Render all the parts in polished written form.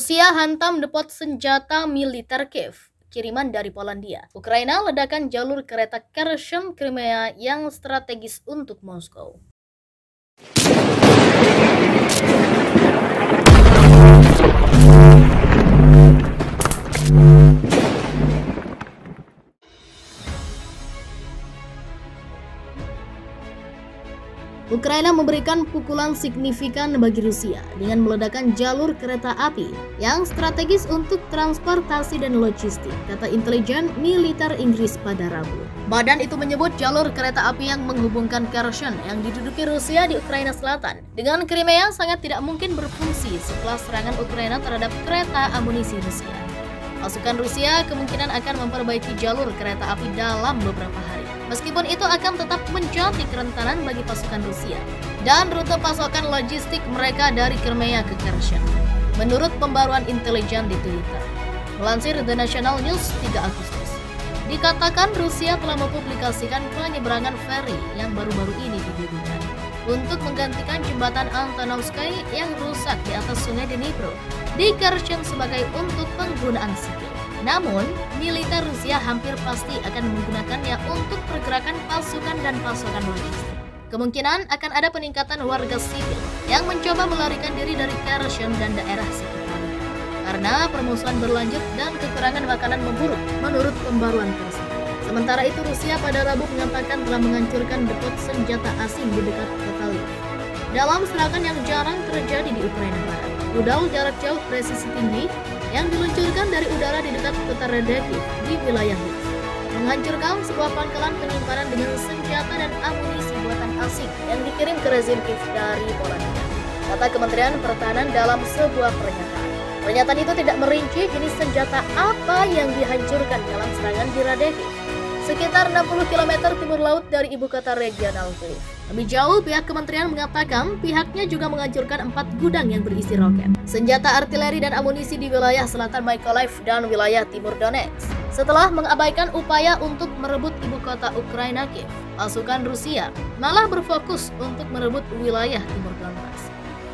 Rusia hantam depot senjata militer Kiev, kiriman dari Polandia. Ukraina ledakan jalur kereta Kherson Crimea yang strategis untuk Moskow. Ukraina memberikan pukulan signifikan bagi Rusia dengan meledakkan jalur kereta api yang strategis untuk transportasi dan logistik, kata intelijen militer Inggris pada Rabu. Badan itu menyebut jalur kereta api yang menghubungkan Kherson yang diduduki Rusia di Ukraina Selatan dengan Crimea sangat tidak mungkin berfungsi setelah serangan Ukraina terhadap kereta amunisi Rusia. Pasukan Rusia kemungkinan akan memperbaiki jalur kereta api dalam beberapa hari. Meskipun itu akan tetap menjadi kerentanan bagi pasukan Rusia dan rute pasokan logistik mereka dari Crimea ke Kherson, menurut pembaruan intelijen di Twitter. Melansir The National News 3 Agustus, dikatakan Rusia telah mempublikasikan penyeberangan feri yang baru-baru ini didirikan untuk menggantikan jembatan Antonovsky yang rusak di atas sungai Dnipro di Kherson sebagai untuk penggunaan sipil. Namun, militer Rusia hampir pasti akan menggunakannya untuk pergerakan pasukan dan pasokan logistik. Kemungkinan akan ada peningkatan warga sipil yang mencoba melarikan diri dari Kherson dan daerah sekitarnya karena permusuhan berlanjut dan kekurangan makanan memburuk, menurut pembaruan tersebut. Sementara itu, Rusia pada Rabu mengatakan telah menghancurkan depot senjata asing di dekat kota Lviv dalam serangan yang jarang terjadi di Ukraina Barat. Rudal jarak jauh presisi tinggi yang diluncurkan dari udara di dekat kota Radekhiv di wilayah Lviv menghancurkan sebuah pangkalan penyimpanan dengan senjata dan amunisi buatan asing yang dikirim ke rezim Kiev dari Polandia, kata Kementerian Pertahanan dalam sebuah pernyataan. Pernyataan itu tidak merinci jenis senjata apa yang dihancurkan dalam serangan di Radekhiv, sekitar 60 km timur laut dari ibu kota regional Lviv. Lebih jauh, pihak kementerian mengatakan pihaknya juga menghancurkan 4 gudang yang berisi roket, senjata artileri dan amunisi di wilayah selatan Mykolaiv dan wilayah timur Donetsk. Setelah mengabaikan upaya untuk merebut ibu kota Ukraina Kiev, pasukan Rusia malah berfokus untuk merebut wilayah timur Donbas.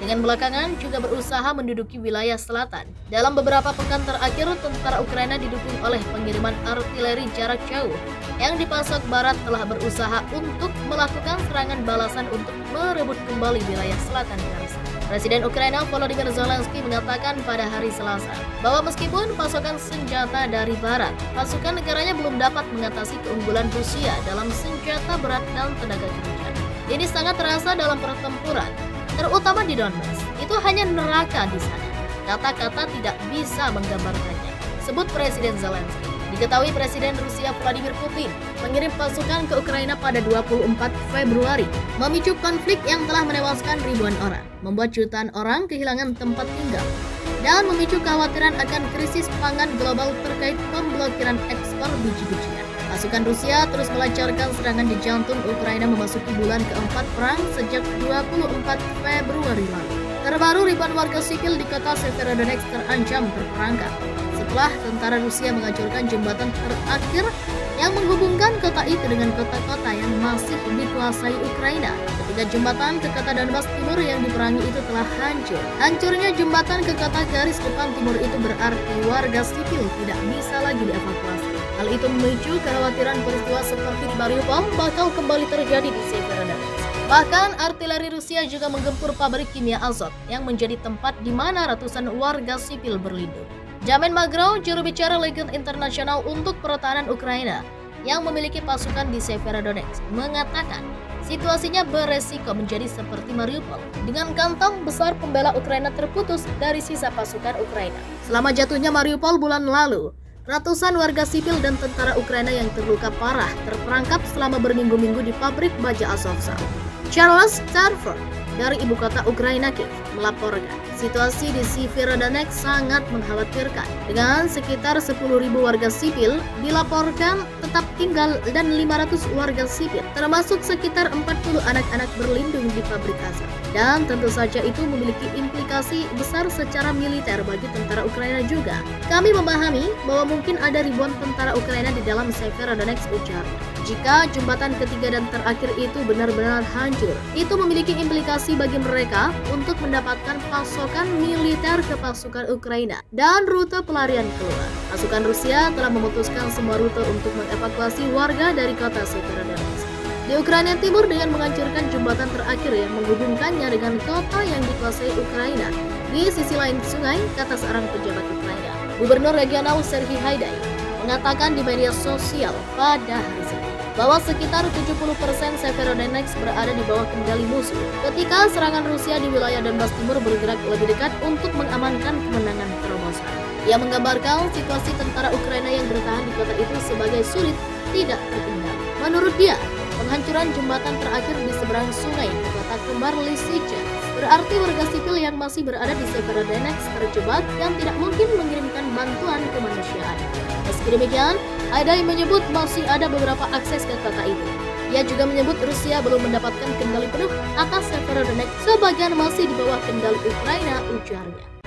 Dengan belakangan juga berusaha menduduki wilayah selatan. Dalam beberapa pekan terakhir, tentara Ukraina didukung oleh pengiriman artileri jarak jauh yang dipasok barat telah berusaha untuk melakukan serangan balasan untuk merebut kembali wilayah selatan Kherson. Presiden Ukraina Volodymyr Zelensky mengatakan pada hari Selasa bahwa meskipun pasokan senjata dari barat, pasukan negaranya belum dapat mengatasi keunggulan Rusia dalam senjata berat dan tenaga kerja. Ini sangat terasa dalam pertempuran, terutama di Donbas. Itu hanya neraka di sana. Kata-kata tidak bisa menggambarkannya, sebut Presiden Zelensky. Diketahui Presiden Rusia Vladimir Putin mengirim pasukan ke Ukraina pada 24 Februari, memicu konflik yang telah menewaskan ribuan orang, membuat jutaan orang kehilangan tempat tinggal, dan memicu kekhawatiran akan krisis pangan global terkait pemblokiran ekspor biji-bijian. Pasukan Rusia terus melancarkan serangan di jantung Ukraina memasuki bulan keempat perang sejak 24 Februari lalu. Terbaru, ribuan warga sipil di kota Severodonetsk terancam terperangkap setelah tentara Rusia menghancurkan jembatan terakhir yang menghubungkan kota itu dengan kota-kota yang masih dikuasai Ukraina. Ketika jembatan ke kota Donbas Timur yang diperangi itu telah hancur, hancurnya jembatan ke kota garis depan timur itu berarti warga sipil tidak bisa lagi dievakuasi. Hal itu memicu kekhawatiran peristiwa seperti di Mariupol bakal kembali terjadi di Severodonetsk. Bahkan artileri Rusia juga menggempur pabrik kimia azot yang menjadi tempat di mana ratusan warga sipil berlindung. Jamin Magro, juru bicara Legion Internasional untuk Pertahanan Ukraina yang memiliki pasukan di Severodonetsk, mengatakan situasinya beresiko menjadi seperti Mariupol dengan kantong besar pembela Ukraina terputus dari sisa pasukan Ukraina. Selama jatuhnya Mariupol bulan lalu, ratusan warga sipil dan tentara Ukraina yang terluka parah terperangkap selama berminggu-minggu di pabrik baja Azovstal. Charles Starford dari ibu kota Ukraina Kiev melaporkan situasi di Severodonetsk sangat mengkhawatirkan dengan sekitar 10.000 warga sipil dilaporkan tetap tinggal dan 500 warga sipil termasuk sekitar 40 anak-anak berlindung di pabrik azot. Dan tentu saja itu memiliki implikasi besar secara militer bagi tentara Ukraina juga. Kami memahami bahwa mungkin ada ribuan tentara Ukraina di dalam Severodonetsk, ujar. Jika jembatan ketiga dan terakhir itu benar-benar hancur, itu memiliki implikasi bagi mereka untuk mendapatkan pasokan militer ke pasukan Ukraina dan rute pelarian keluar. Pasukan Rusia telah memutuskan semua rute untuk mengevakuasi warga dari kota Severodonetsk di Ukraina Timur dengan menghancurkan jembatan terakhir yang menghubungkannya dengan kota yang dikuasai Ukraina di sisi lain sungai, kata seorang pejabat Ukraina. Gubernur regional Serhiy Haidai mengatakan di media sosial pada hari Senin bahwa sekitar 70% Severodonetsk berada di bawah kendali musuh ketika serangan Rusia di wilayah Donbas Timur bergerak lebih dekat untuk mengamankan kemenangan terobosan. Ia menggambarkan situasi tentara Ukraina yang bertahan di kota itu sebagai sulit tidak terkendali. Menurut dia, penghancuran jembatan terakhir di seberang sungai di kota kembar Lysychansk berarti warga sipil yang masih berada di Severodonetsk terjebak yang tidak mungkin mengirimkan bantuan kemanusiaan. Meski demikian, Haidai menyebut masih ada beberapa akses ke kota itu. Ia juga menyebut Rusia belum mendapatkan kendali penuh atas Severodonetsk, sebagian masih di bawah kendali Ukraina, ujarnya.